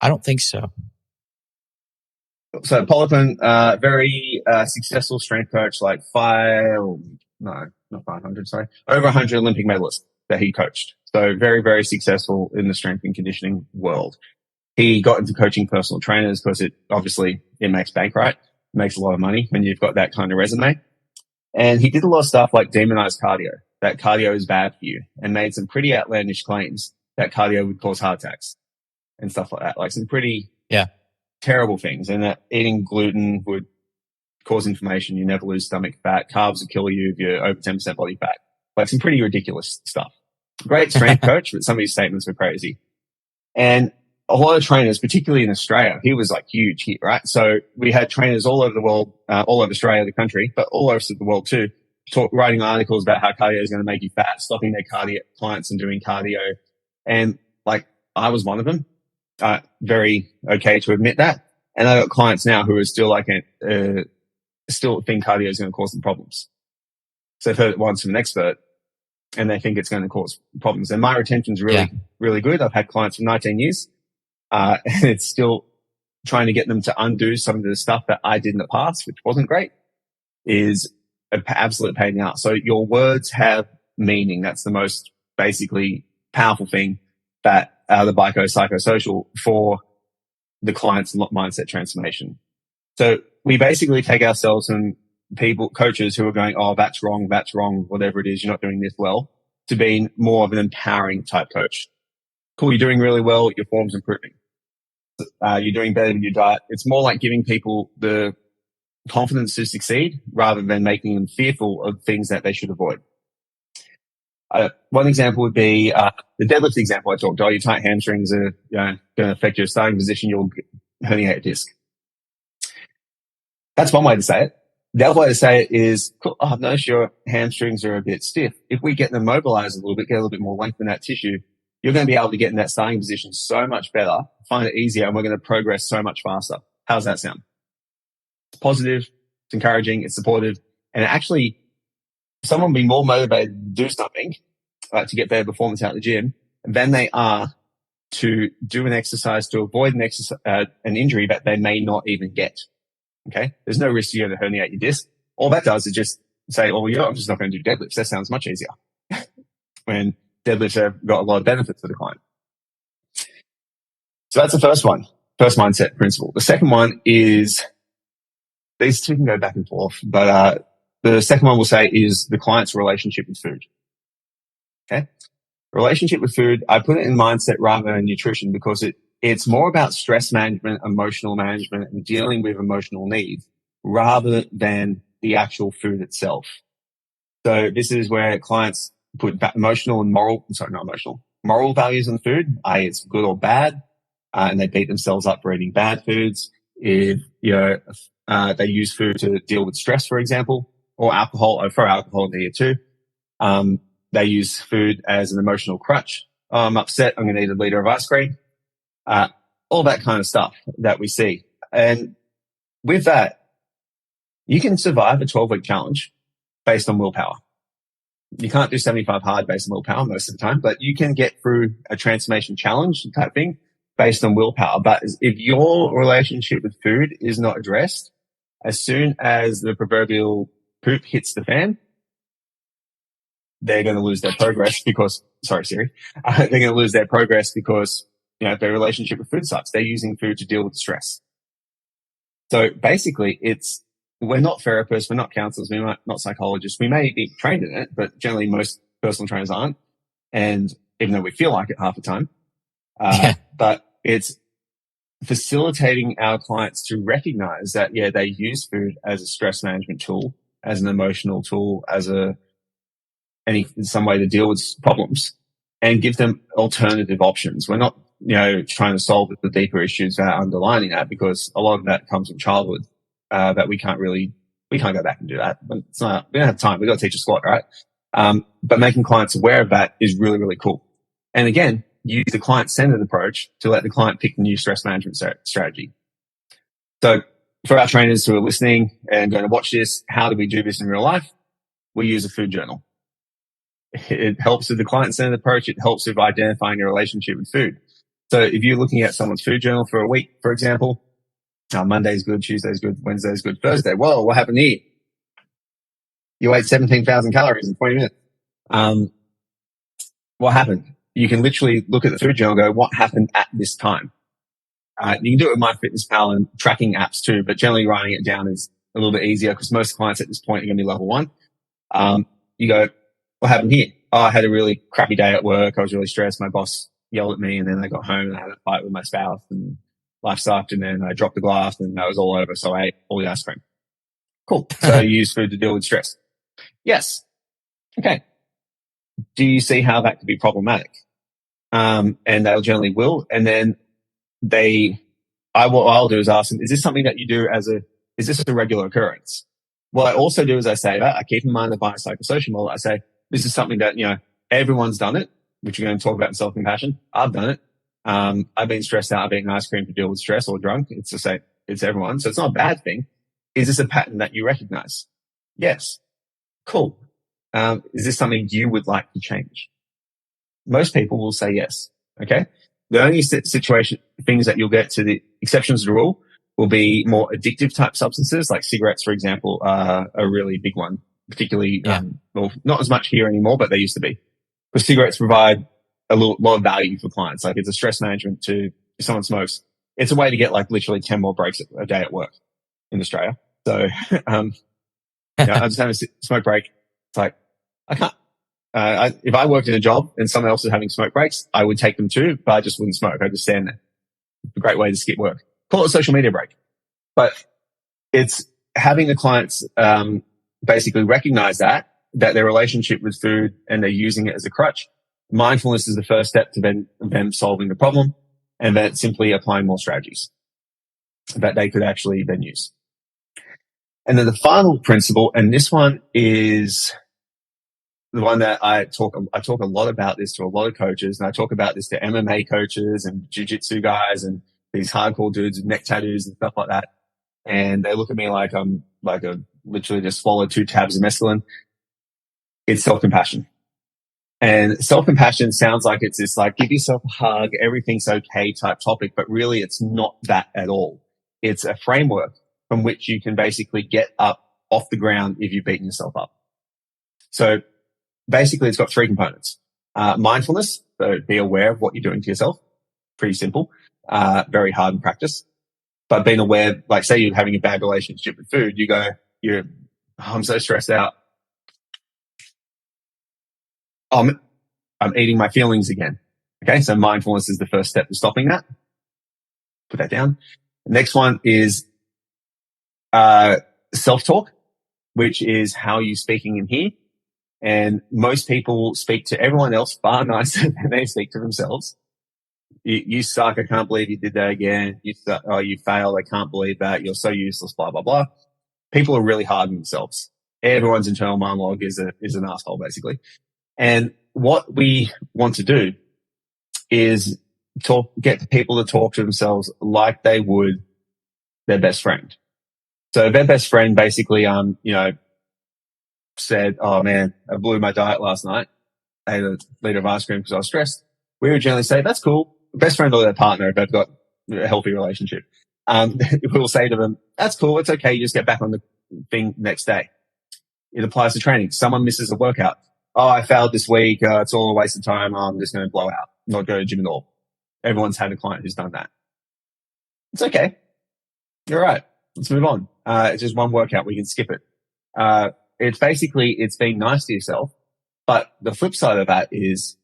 Speaker 1: I don't think so.
Speaker 2: So Poliquin, very successful strength coach, like over 100 Olympic medalists that he coached. So very, very successful in the strength and conditioning world. He got into coaching personal trainers because it makes bank, right? It makes a lot of money when you've got that kind of resume. And he did a lot of stuff like demonize cardio, that cardio is bad for you, and made some pretty outlandish claims that cardio would cause heart attacks and stuff like that. Like some pretty terrible things, and that eating gluten would cause inflammation. You never lose stomach fat. Carbs will kill you if you're over 10% body fat. Like some pretty ridiculous stuff. Great strength coach, but some of his statements were crazy. And a lot of trainers, particularly in Australia, he was like huge here, right? So we had trainers all over the world, all over Australia, the country, but all over the world too, writing articles about how cardio is going to make you fat, stopping their cardio clients and doing cardio. And like, I was one of them. Very okay to admit that. And I got clients now who are still like, still think cardio is going to cause them problems. So they've heard it once from an expert and they think it's going to cause problems. And my retention's really good. I've had clients for 19 years. And it's still trying to get them to undo some of the stuff that I did in the past, which wasn't great, is an absolute pain in the ass. So your words have meaning. That's the most basically powerful thing that the psychosocial for the client's mindset transformation. So we basically take ourselves and coaches who are going, oh, that's wrong, whatever it is, you're not doing this well, to being more of an empowering type coach. Cool, you're doing really well, your form's improving. You're doing better with your diet. It's more like giving people the confidence to succeed rather than making them fearful of things that they should avoid. One example would be the deadlift example I talked about. Your tight hamstrings are going to affect your starting position. You'll herniate a disc. That's one way to say it. The other way to say it is, cool, I've noticed your hamstrings are a bit stiff. If we get them mobilized a little bit, get a little bit more length in that tissue, you're going to be able to get in that starting position so much better, find it easier, and we're going to progress so much faster. How does that sound? It's positive, it's encouraging, it's supportive, and actually someone will be more motivated to do something to get better performance out of the gym than they are to do an exercise to avoid an injury that they may not even get. Okay. There's no risk you're going to herniate your disc. All that does is just say, oh, yeah, I'm just not going to do deadlifts. That sounds much easier when deadlifts have got a lot of benefits for the client. So that's the first one, first mindset principle. The second one is, these two can go back and forth, but the second one we'll say is the client's relationship with food. Okay. Relationship with food, I put it in mindset rather than nutrition because it's more about stress management, emotional management, and dealing with emotional needs rather than the actual food itself. So this is where clients put moral values on food, i.e. it's good or bad, and they beat themselves up for eating bad foods. If, they use food to deal with stress, for example, or alcohol, or for alcohol here too. They use food as an emotional crutch. Oh, I'm upset, I'm going to eat a liter of ice cream. All that kind of stuff that we see. And with that, you can survive a 12-week challenge based on willpower. You can't do 75 hard based on willpower most of the time, but you can get through a transformation challenge type thing based on willpower. But if your relationship with food is not addressed, as soon as the proverbial poop hits the fan, they're going to lose their progress because, sorry, Siri, they're going to lose their progress because, their relationship with food sucks. They're using food to deal with stress. So basically we're not therapists, we're not counselors, we're not psychologists. We may be trained in it, but generally most personal trainers aren't. And even though we feel like it half the time, but it's facilitating our clients to recognize that, they use food as a stress management tool, as an emotional tool, as some way to deal with problems, and give them alternative options. We're not, trying to solve the deeper issues that are underlining that, because a lot of that comes from childhood, that we can't go back and do that. But we don't have time. We've got to teach a squat, right? But making clients aware of that is really, really cool. And again, use the client-centered approach to let the client pick the new stress management strategy. So for our trainers who are listening and going to watch this, how do we do this in real life? We use a food journal. It helps with the client-centered approach. It helps with identifying your relationship with food. So if you're looking at someone's food journal for a week, for example, Monday's good, Tuesday's good, Wednesday's good, Thursday, whoa, what happened here? You ate 17,000 calories in 20 minutes. What happened? You can literally look at the food journal and go, what happened at this time? You can do it with MyFitnessPal and tracking apps too, but generally writing it down is a little bit easier because most clients at this point are going to be level 1. You go, what happened here? Oh, I had a really crappy day at work. I was really stressed. My boss yelled at me, and then I got home and I had a fight with my spouse and life sucked, and then I dropped the glass and that was all over. So I ate all the ice cream. Cool. So you use food to deal with stress. Yes. Okay. Do you see how that could be problematic? And they'll generally will. And then what I'll do is ask them, is this something that you do is this a regular occurrence? What I also do is I say that I keep in mind the biopsychosocial model. I say, this is something that, everyone's done it, which we're going to talk about in self-compassion. I've done it. I've been stressed out. I've eaten ice cream to deal with stress or drunk. It's the same. It's everyone. So it's not a bad thing. Is this a pattern that you recognize? Yes. Cool. Is this something you would like to change? Most people will say yes. Okay. The only situation, things that you'll get to the exceptions to the rule will be more addictive type substances, like cigarettes, for example, are a really big one, particularly, well, not as much here anymore, but they used to be. Because cigarettes provide a lot of value for clients. Like it's a stress management to, if someone smokes, it's a way to get like literally 10 more breaks a day at work in Australia. So, I just have a smoke break. It's like, I can't, if I worked in a job and someone else is having smoke breaks, I would take them too, but I just wouldn't smoke. I'd just stand there. A great way to skip work. Call it a social media break. But it's having the clients, basically recognize that their relationship with food and they're using it as a crutch. Mindfulness is the first step to them solving the problem, and then simply applying more strategies that they could actually then use. And then the final principle, and this one is the one that I talk a lot about this to a lot of coaches, and I talk about this to MMA coaches and jiu-jitsu guys and these hardcore dudes with neck tattoos and stuff like that. And they look at me like I'm like literally just swallowed 2 tabs of mescaline. It's self-compassion. And self-compassion sounds like it's this like give yourself a hug, everything's okay type topic, but really it's not that at all. It's a framework from which you can basically get up off the ground if you've beaten yourself up. So basically it's got 3 components. Mindfulness, so be aware of what you're doing to yourself. Pretty simple, very hard in practice. But being aware, like say you're having a bad relationship with food, you go, I'm so stressed out. I'm eating my feelings again. Okay. So mindfulness is the first step to stopping that. Put that down. The next one is, self-talk, which is how you're speaking in here. And most people speak to everyone else far nicer than they speak to themselves. You suck. I can't believe you did that again. You failed. I can't believe that. You're so useless, blah, blah, blah. People are really hard on themselves. Everyone's internal monologue is an asshole, basically. And what we want to do is get people to talk to themselves like they would their best friend. So their best friend basically, said, oh man, I blew my diet last night. I ate a liter of ice cream because I was stressed. We would generally say, that's cool. Best friend or their partner, if they've got a healthy relationship. We will say to them, that's cool. It's okay. You just get back on the thing next day. It applies to training. Someone misses a workout. Oh, I failed this week. It's all a waste of time. I'm just going to blow out, not go to the gym at all. Everyone's had a client who's done that. It's okay. You're right. Let's move on. It's just one workout. We can skip it. It's being nice to yourself. But the flip side of that is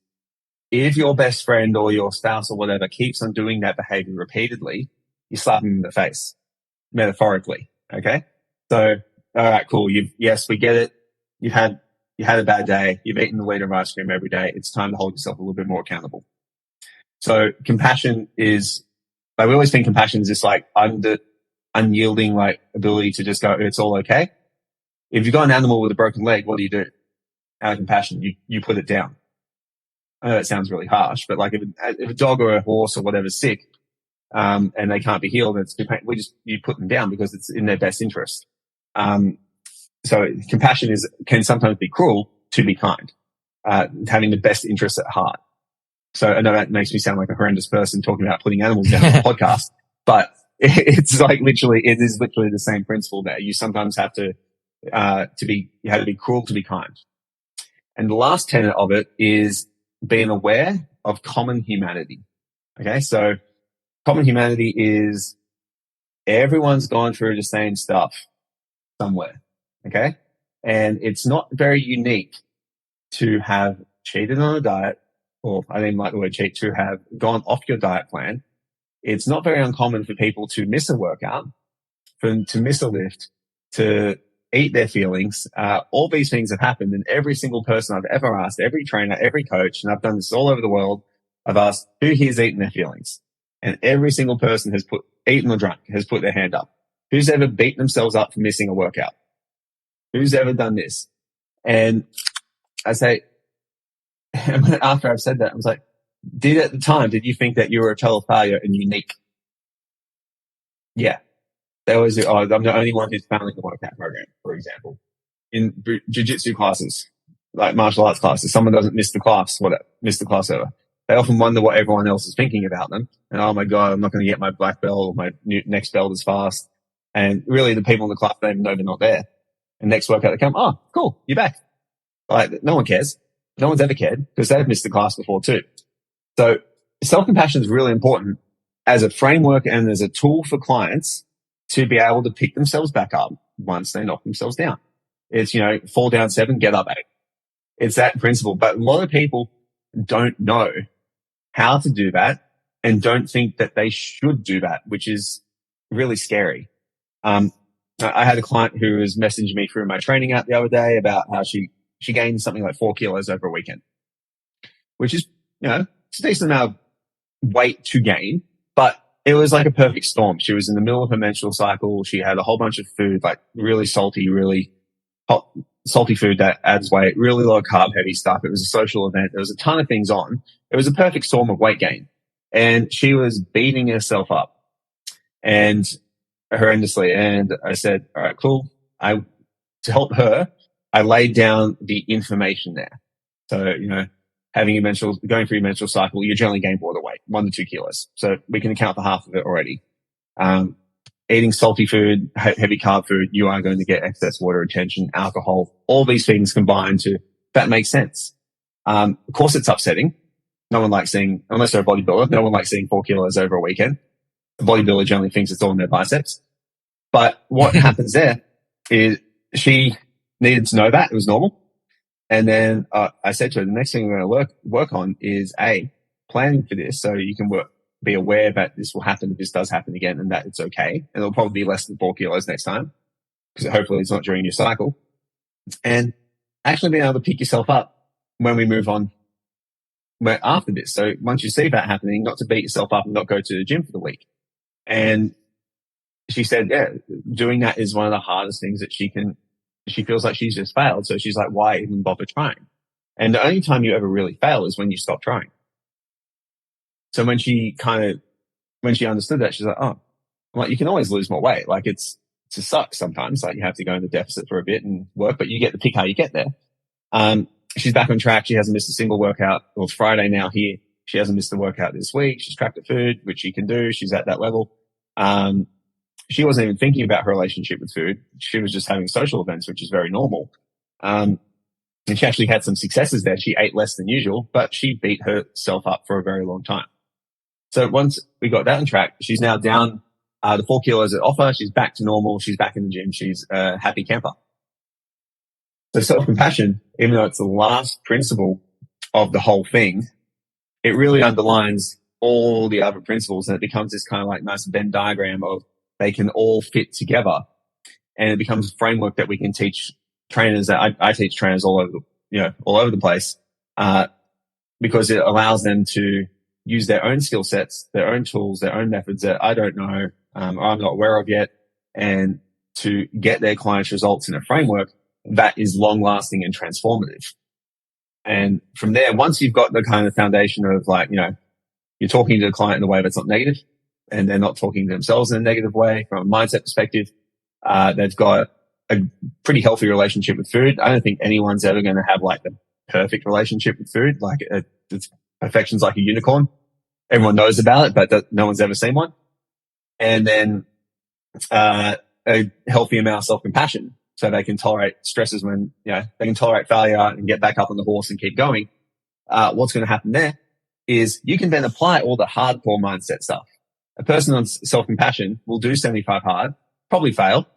Speaker 2: if your best friend or your spouse or whatever keeps on doing that behavior repeatedly, you slap them in the face, metaphorically. Okay. So, all right, cool. Yes, we get it. You had a bad day. You've eaten a liter of ice cream every day. It's time to hold yourself a little bit more accountable. So compassion is, like, we always think compassion is this like unyielding, like ability to just go, it's all okay. If you've got an animal with a broken leg, what do you do? Out of compassion, you put it down. I know that sounds really harsh, but like if a dog or a horse or whatever's sick, and they can't be healed, you put them down because it's in their best interest. So compassion can sometimes be cruel to be kind, having the best interests at heart. So I know that makes me sound like a horrendous person talking about putting animals down on the podcast, but it is literally the same principle there. You sometimes have to be cruel to be kind. And the last tenet of it is being aware of common humanity. Okay. So common humanity is everyone's gone through the same stuff somewhere. Okay. And it's not very unique to have cheated on a diet, or I didn't like the word cheat, to have gone off your diet plan. It's not very uncommon for people to miss a workout, for them to miss a lift, to eat their feelings. All these things have happened, and every single person I've ever asked, every trainer, every coach, and I've done this all over the world, I've asked who here's eaten their feelings. And every single person has eaten or drunk, has put their hand up. Who's ever beaten themselves up for missing a workout? Who's ever done this? And I say, after I've said that, I was like, at the time, did you think that you were a total failure and unique? Yeah. They always do, I'm the only one who's failing the workout program, for example. In jiu-jitsu classes, like martial arts classes, someone doesn't miss the class over. They often wonder what everyone else is thinking about them. And, oh my God, I'm not going to get my black belt or my next belt as fast. And really the people in the class don't even know they're not there. And next workout they come, oh, cool, you're back. Like, no one cares. No one's ever cared because they've missed the class before too. So self-compassion is really important as a framework and as a tool for clients to be able to pick themselves back up once they knock themselves down. It's, fall down 7, get up 8. It's that principle. But a lot of people don't know how to do that and don't think that they should do that, which is really scary. I had a client who was messaging me through my training app the other day about how she gained something like 4 kilos over a weekend, which is, it's a decent amount of weight to gain, but it was like a perfect storm. She was in the middle of her menstrual cycle. She had a whole bunch of food, like really salty, really hot, salty food that adds weight, really low carb, heavy stuff. It was a social event. There was a ton of things on. It was a perfect storm of weight gain. And she was beating herself up and horrendously. And I said, all right, cool. To help her, I laid down the information there. So, going through your menstrual cycle, you generally gain water weight, 1 to 2 kilos. So we can account for half of it already. Eating salty food, heavy carb food, you are going to get excess water retention, alcohol, all these things combined that makes sense. Of course it's upsetting. No one likes seeing, unless they're a bodybuilder, no one likes seeing 4 kilos over a weekend. The bodybuilder generally thinks it's all in their biceps. But what happens there is she needed to know that it was normal. And then I said to her, the next thing we're going to work on is planning for this so you can be aware that this will happen if this does happen again and that it's okay. And it'll probably be less than 4 kilos next time because hopefully it's not during your cycle. And actually being able to pick yourself up when we move on after this. So once you see that happening, not to beat yourself up and not go to the gym for the week. And she said, yeah, doing that is one of the hardest things that she feels like she's just failed. So she's like, why even bother trying? And the only time you ever really fail is when you stop trying. So when she understood that, she's like, oh, you can always lose more weight. Like it just sucks sometimes. Like you have to go in the deficit for a bit and work, but you get to pick how you get there. She's back on track. She hasn't missed a single workout. Well, it's Friday now here. She hasn't missed a workout this week. She's tracked her food, which she can do. She's at that level. She wasn't even thinking about her relationship with food. She was just having social events, which is very normal. And she actually had some successes there. She ate less than usual, but she beat herself up for a very long time. So once we got that on track, she's now down the 4 kilos at offer. She's back to normal. She's back in the gym. She's a happy camper. So self-compassion, even though it's the last principle of the whole thing, it really underlines all the other principles, and it becomes this kind of like nice Venn diagram of they can all fit together, and it becomes a framework that we can teach trainers. That I teach trainers all over the place, because it allows them to use their own skill sets, their own tools, their own methods that I don't know, or I'm not aware of yet, and to get their clients results in a framework that is long lasting and transformative. And from there, once you've got the kind of foundation of you're talking to the client in a way that's not negative, and they're not talking to themselves in a negative way from a mindset perspective, they've got a pretty healthy relationship with food. I don't think anyone's ever going to have the perfect relationship with food. It's perfection's like a unicorn. Everyone knows about it, but no one's ever seen one. And then, a healthy amount of self-compassion so they can tolerate stresses when, they can tolerate failure and get back up on the horse and keep going. What's going to happen there is you can then apply all the hardcore mindset stuff. A person on self-compassion will do 75 hard, probably fail,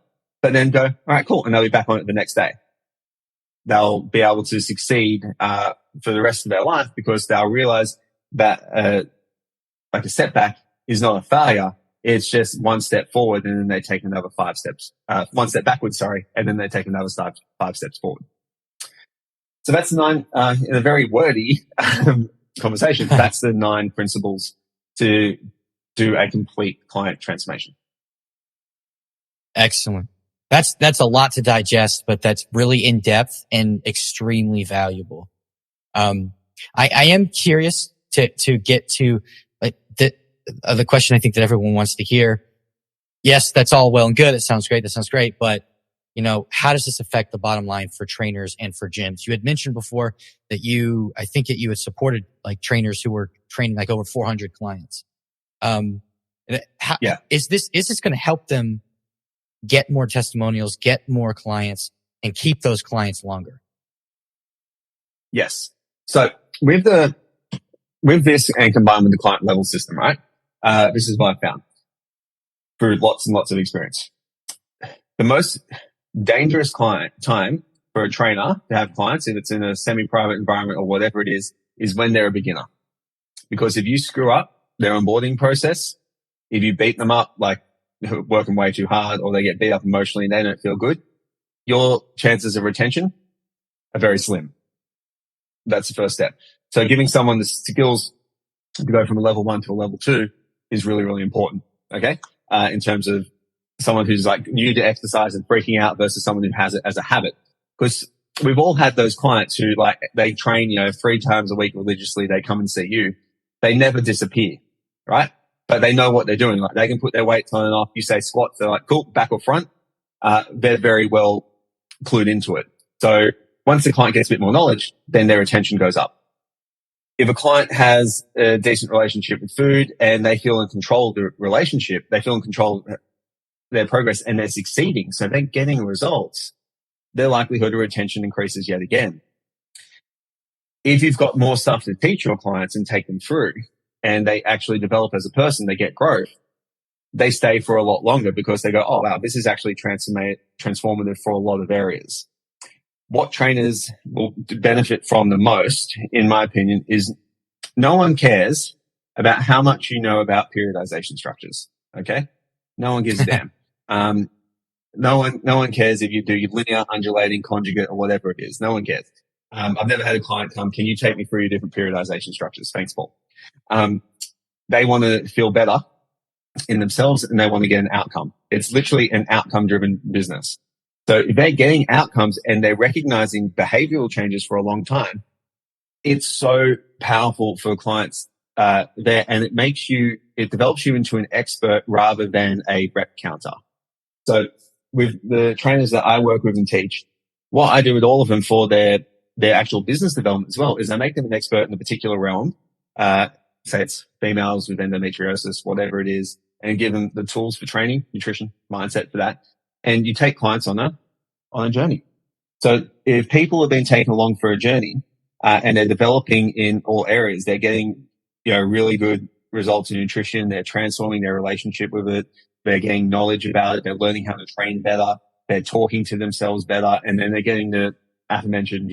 Speaker 2: but then go, all right, cool. And they'll be back on it the next day. They'll be able to succeed, for the rest of their life because they'll realize that, a setback is not a failure. It's just one step forward and then they take another 5 steps, 1 step backwards, and then they take another 5 steps forward. So that's the 9, in a very wordy conversation. That's the 9 principles to do a complete client transformation.
Speaker 1: Excellent. That's a lot to digest, but that's really in depth and extremely valuable. I am curious to get to like the question I think that everyone wants to hear. Yes, that's all well and good. It sounds great. That sounds great. But, how does this affect the bottom line for trainers and for gyms? You had mentioned before that I think that you had supported like trainers who were training like over 400 clients.
Speaker 2: Yeah.
Speaker 1: Is this going to help them get more testimonials, get more clients, and keep those clients longer?
Speaker 2: Yes. So with this and combined with the client level system, right? This is what I found through lots and lots of experience. The most dangerous time for a trainer to have clients, if it's in a semi-private environment or whatever it is when they're a beginner. Because if you screw up their onboarding process, if you beat them up, like working way too hard, or they get beat up emotionally and they don't feel good, your chances of retention are very slim. That's the first step. So giving someone the skills to go from a level 1 to a level 2 is really, really important. Okay. In terms of someone who's like new to exercise and freaking out versus someone who has it as a habit. Because we've all had those clients who like they train, 3 times a week religiously. They come and see you. They never disappear, right? But they know what they're doing. Like they can put their weights on and off. You say squats, they're like, cool, back or front. They're very well clued into it. So once the client gets a bit more knowledge, then their attention goes up. If a client has a decent relationship with food and they feel in control of the relationship, they feel in control of their progress and they're succeeding, so they're getting results, their likelihood of retention increases yet again. If you've got more stuff to teach your clients and take them through and they actually develop as a person, they get growth, they stay for a lot longer because they go, oh, wow, this is actually transformative for a lot of areas. What trainers will benefit from the most, in my opinion, is no one cares about how much you know about periodization structures. Okay. No one gives a damn. No one cares if you do your linear, undulating, conjugate, or whatever it is. No one cares. I've never had a client come, can you take me through your different periodization structures? Thanks, Paul. They want to feel better in themselves and they want to get an outcome. It's literally an outcome driven business. So if they're getting outcomes and they're recognizing behavioral changes for a long time, it's so powerful for clients there, and it develops you into an expert rather than a rep counter. So with the trainers that I work with and teach, what I do with all of them for their actual business development as well is I make them an expert in a particular realm. Say it's females with endometriosis, whatever it is, and give them the tools for training, nutrition, mindset for that. And you take clients on a journey. So if people have been taken along for a journey, and they're developing in all areas, they're getting, really good results in nutrition. They're transforming their relationship with it. They're getting knowledge about it. They're learning how to train better. They're talking to themselves better. And then they're getting the aforementioned,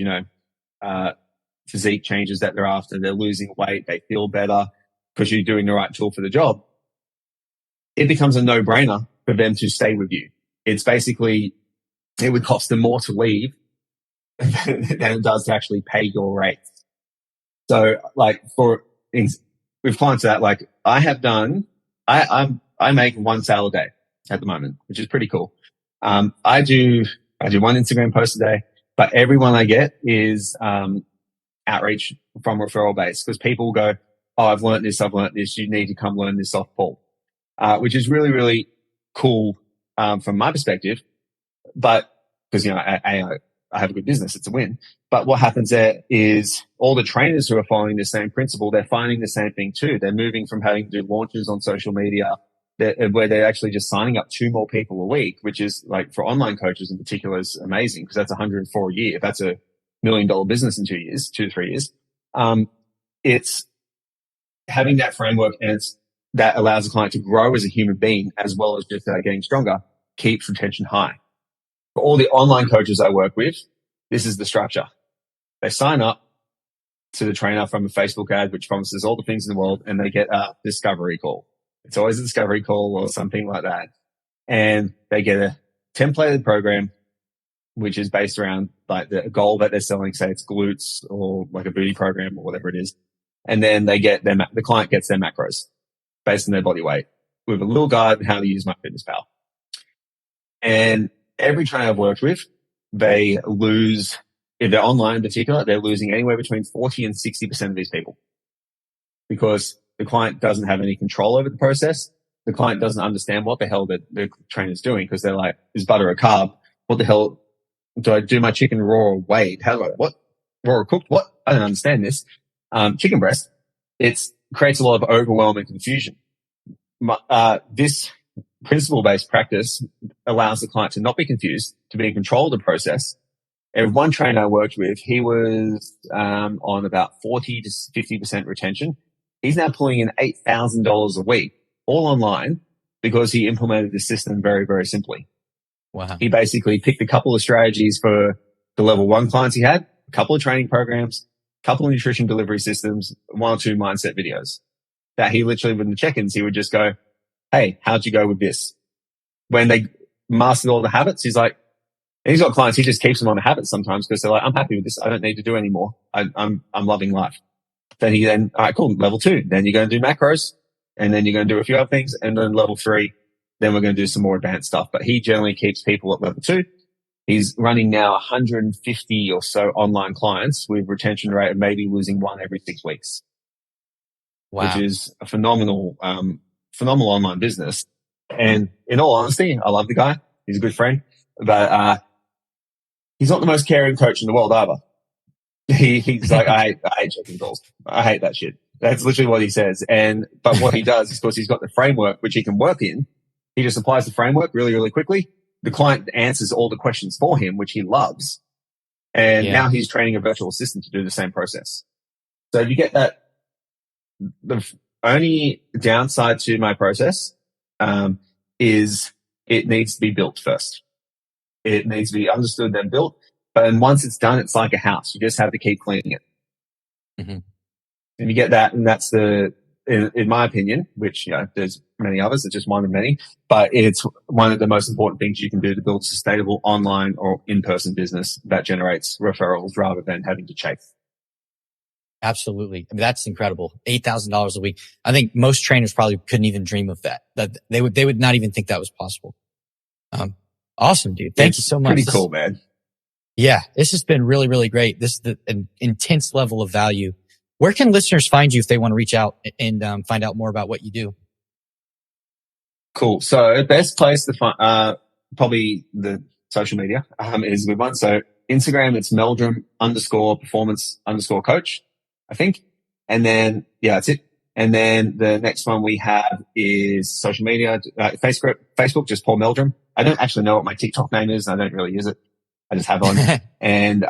Speaker 2: physique changes that they're after. They're losing weight. They feel better because you're doing the right tool for the job. It becomes a no-brainer for them to stay with you. It's basically, it would cost them more to leave than it does to actually pay your rates. So like with clients that like I make one sale a day at the moment, which is pretty cool. I do one Instagram post a day, but every one I get is, outreach from referral base because people go, oh, I've learned this. You need to come learn this off Paul, which is really, really cool, from my perspective. But because, I have a good business, it's a win. But what happens there is all the trainers who are following the same principle, they're finding the same thing too. They're moving from having to do launches on social media where they're actually just signing up 2 more people a week, which is like for online coaches in particular is amazing because that's 104 a year. If that's $1 million business in 2 to 3 years, it's having that framework and that allows the client to grow as a human being as well as just getting stronger, keeps retention high. For all the online coaches I work with, this is the structure. They sign up to the trainer from a Facebook ad, which promises all the things in the world, and they get a discovery call. It's always a discovery call or something like that. And they get a templated program, which is based around like the goal that they're selling, say it's glutes or like a booty program or whatever it is. And then they get the client gets their macros based on their body weight with a little guide on how to use MyFitnessPal. And every trainer I've worked with, they lose, if they're online in particular, they're losing anywhere between 40 and 60% of these people because the client doesn't have any control over the process. The client doesn't understand what the hell the trainer's doing because they're like, is butter a carb? What the hell do I do my chicken raw or weighed? How do I, what? Raw or cooked? What? I don't understand this. Chicken breast, it creates a lot of overwhelm and confusion. This principle-based practice allows the client to not be confused, to be in control of the process. And one trainer I worked with, he was on about 40 to 50% retention. He's now pulling in $8,000 a week, all online, because he implemented the system very, very simply.
Speaker 1: Wow.
Speaker 2: He basically picked a couple of strategies for the level 1 clients he had, a couple of training programs, a couple of nutrition delivery systems, 1 or 2 mindset videos that he literally, with the check-ins, he would just go, hey, how'd you go with this? When they mastered all the habits, he's like, and he's got clients, he just keeps them on the habits sometimes because they're like, I'm happy with this. I don't need to do any more. I'm loving life. All right, cool. Level 2. Then you're going to do macros and then you're going to do a few other things. And then level 3, then we're going to do some more advanced stuff. But he generally keeps people at level 2. He's running now 150 or so online clients with retention rate of maybe losing 1 every 6 weeks.
Speaker 1: Wow.
Speaker 2: Which is a phenomenal online business. And in all honesty, I love the guy. He's a good friend, but, he's not the most caring coach in the world either. He's like, I hate checking goals. I hate that shit. That's literally what he says. But what he does is, of course, he's got the framework which he can work in. He just applies the framework really, really quickly. The client answers all the questions for him, which he loves. And now he's training a virtual assistant to do the same process. So if you get that, the only downside to my process, is it needs to be built first. It needs to be understood, then built. But once it's done, it's like a house. You just have to keep cleaning it.
Speaker 1: Mm-hmm.
Speaker 2: And you get that, and that's in my opinion, which, there's many others, it's just one of many, but it's one of the most important things you can do to build a sustainable online or in-person business that generates referrals rather than having to chase.
Speaker 1: Absolutely. I mean, that's incredible. $8,000 a week. I think most trainers probably couldn't even dream of that. That they would not even think that was possible. Awesome, dude. Thank you so much.
Speaker 2: Pretty cool, man.
Speaker 1: Yeah, this has been really, really great. This is an intense level of value. Where can listeners find you if they want to reach out and find out more about what you do?
Speaker 2: Cool. So best place to find, probably the social media, is a good one. So Instagram, it's Meldrum _performance _coach, I think. And then, that's it. And then the next one we have is social media, Facebook, just Paul Meldrum. I don't actually know what my TikTok name is. I don't really use it. I just have on. And,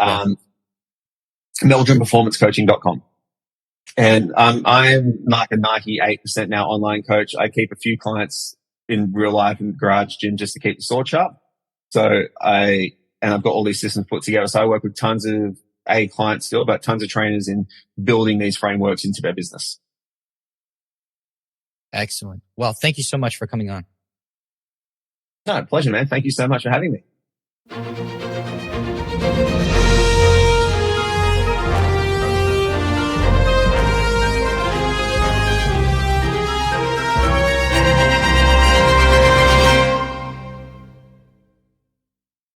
Speaker 2: meldrumperformancecoaching.com. And, I'm like a 98% now online coach. I keep a few clients in real life in the garage gym just to keep the sword sharp. So I've got all these systems put together. So I work with tons of clients still, but tons of trainers in building these frameworks into their business.
Speaker 1: Excellent. Well, thank you so much for coming on.
Speaker 2: No, pleasure, man. Thank you so much for having me.